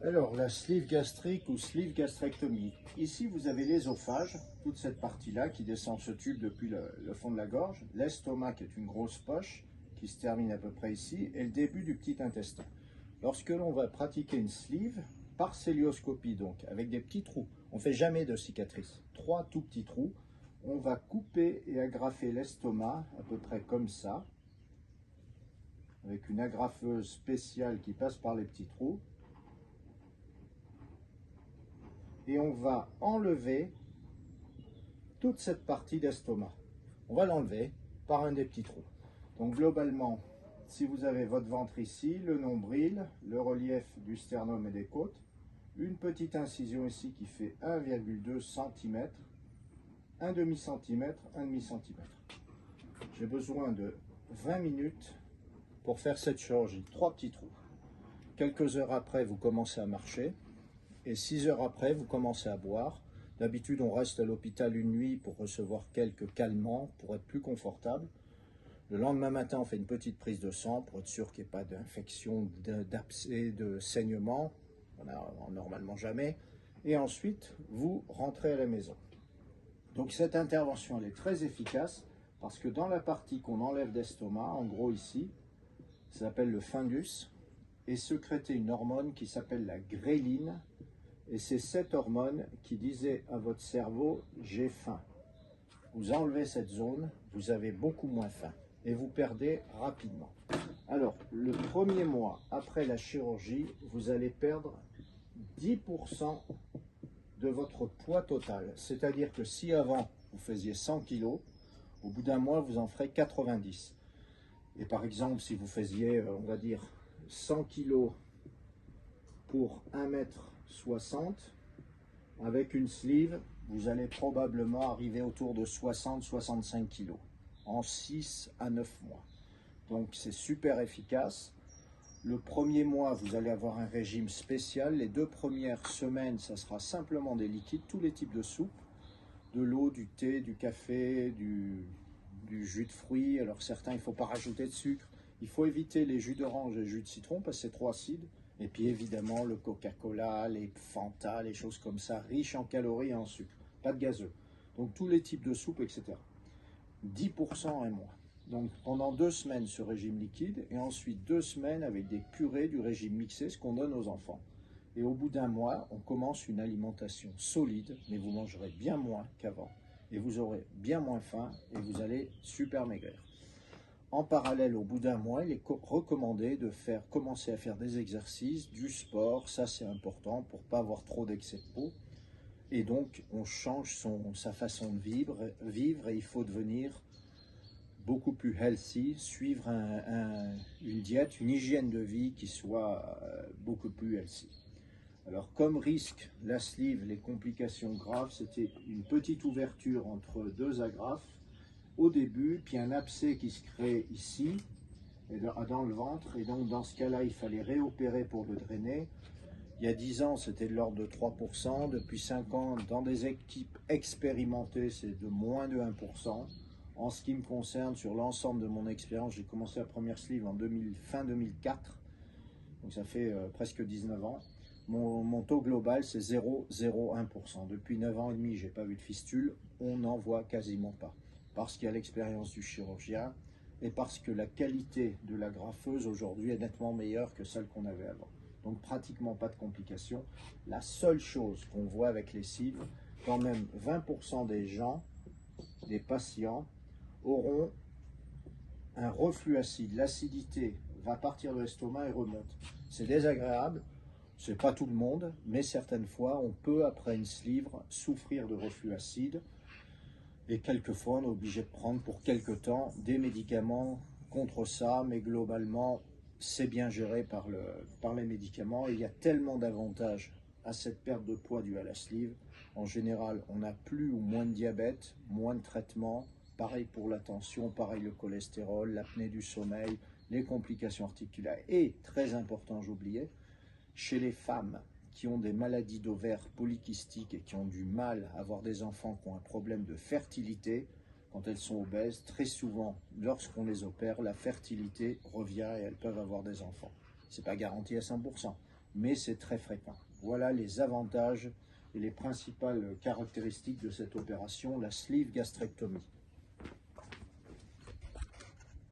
Alors, la sleeve gastrique ou sleeve gastrectomie. Ici, vous avez l'ésophage, toute cette partie-là qui descend ce tube depuis le fond de la gorge, l'estomac qui est une grosse poche qui se termine à peu près ici, et le début du petit intestin. Lorsque l'on va pratiquer une sleeve, par célioscopie donc, avec des petits trous, on ne fait jamais de cicatrice, 3 tout petits trous, on va couper et agrafer l'estomac à peu près comme ça, avec une agrafeuse spéciale qui passe par les petits trous. Et on va enlever toute cette partie d'estomac. On va l'enlever par un des petits trous. Donc globalement, si vous avez votre ventre ici, le nombril, le relief du sternum et des côtes, une petite incision ici qui fait 1,2 cm, 1 demi-centimètre, 1 demi-centimètre. J'ai besoin de 20 minutes pour faire cette chirurgie. 3 petits trous. Quelques heures après, vous commencez à marcher. Et 6 heures après, vous commencez à boire. D'habitude, on reste à l'hôpital une nuit pour recevoir quelques calmants, pour être plus confortable. Le lendemain matin, on fait une petite prise de sang pour être sûr qu'il n'y ait pas d'infection, d'abcès, de saignement. On n'a normalement jamais. Et ensuite, vous rentrez à la maison. Donc cette intervention, elle est très efficace parce que dans la partie qu'on enlève d'estomac, en gros ici, ça s'appelle le fundus, est sécrétée une hormone qui s'appelle la gréline. Et c'est cette hormone qui disait à votre cerveau « j'ai faim ». Vous enlevez cette zone, vous avez beaucoup moins faim et vous perdez rapidement. Alors, le premier mois après la chirurgie, vous allez perdre 10% de votre poids total. C'est-à-dire que si avant, vous faisiez 100 kg, au bout d'un mois, vous en ferez 90. Et par exemple, si vous faisiez, on va dire, 100 kg pour 1,60 m, avec une sleeve, vous allez probablement arriver autour de 60-65 kg en 6 à 9 mois. Donc c'est super efficace. Le premier mois, vous allez avoir un régime spécial. Les 2 premières semaines, ça sera simplement des liquides, tous les types de soupe, de l'eau, du thé, du café, du jus de fruits. Alors certains, il ne faut pas rajouter de sucre. Il faut éviter les jus d'orange et les jus de citron parce que c'est trop acide. Et puis évidemment le Coca-Cola, les Fanta, les choses comme ça, riches en calories et en sucre. Pas de gazeux. Donc tous les types de soupes, etc. 10% et moins. Donc pendant 2 semaines ce régime liquide et ensuite 2 semaines avec des purées du régime mixé, ce qu'on donne aux enfants. Et au bout d'un mois, on commence une alimentation solide, mais vous mangerez bien moins qu'avant. Et vous aurez bien moins faim et vous allez super maigrir. En parallèle, au bout d'un mois, il est recommandé de commencer à faire des exercices, du sport, ça c'est important pour ne pas avoir trop d'excès de peau. Et donc, on change sa façon de vivre et il faut devenir beaucoup plus healthy, suivre une diète, une hygiène de vie qui soit beaucoup plus healthy. Alors, comme risque, la sleeve, les complications graves, c'était une petite ouverture entre 2 agrafes au début, puis un abcès qui se crée ici, dans le ventre, et donc dans ce cas-là, il fallait réopérer pour le drainer. Il y a 10 ans, c'était de l'ordre de 3%, depuis 5 ans, dans des équipes expérimentées, c'est de moins de 1%. En ce qui me concerne, sur l'ensemble de mon expérience, j'ai commencé la première sleeve en fin 2004, donc ça fait presque 19 ans. Mon taux global, c'est 0,01%. Depuis 9 ans et demi, je n'ai pas vu de fistule, on n'en voit quasiment pas. Parce qu'il y a l'expérience du chirurgien et parce que la qualité de la graffeuse aujourd'hui est nettement meilleure que celle qu'on avait avant. Donc pratiquement pas de complications. La seule chose qu'on voit avec les cibles, quand même 20% des gens, des patients, auront un reflux acide. L'acidité va partir de l'estomac et remonte. C'est désagréable. C'est pas tout le monde, mais certaines fois, on peut, après une sleeve, souffrir de reflux acide. Et quelquefois, on est obligé de prendre pour quelque temps des médicaments contre ça, mais globalement, c'est bien géré par les médicaments. Et il y a tellement d'avantages à cette perte de poids due à la sleeve. En général, on n'a plus ou moins de diabète, moins de traitement. Pareil pour la tension, pareil le cholestérol, l'apnée du sommeil, les complications articulaires. Et, très important, j'oubliais, chez les femmes qui ont des maladies d'ovaires polykystiques et qui ont du mal à avoir des enfants qui ont un problème de fertilité, quand elles sont obèses, très souvent, lorsqu'on les opère, la fertilité revient et elles peuvent avoir des enfants. Ce n'est pas garanti à 100%, mais c'est très fréquent. Voilà les avantages et les principales caractéristiques de cette opération, la sleeve gastrectomie.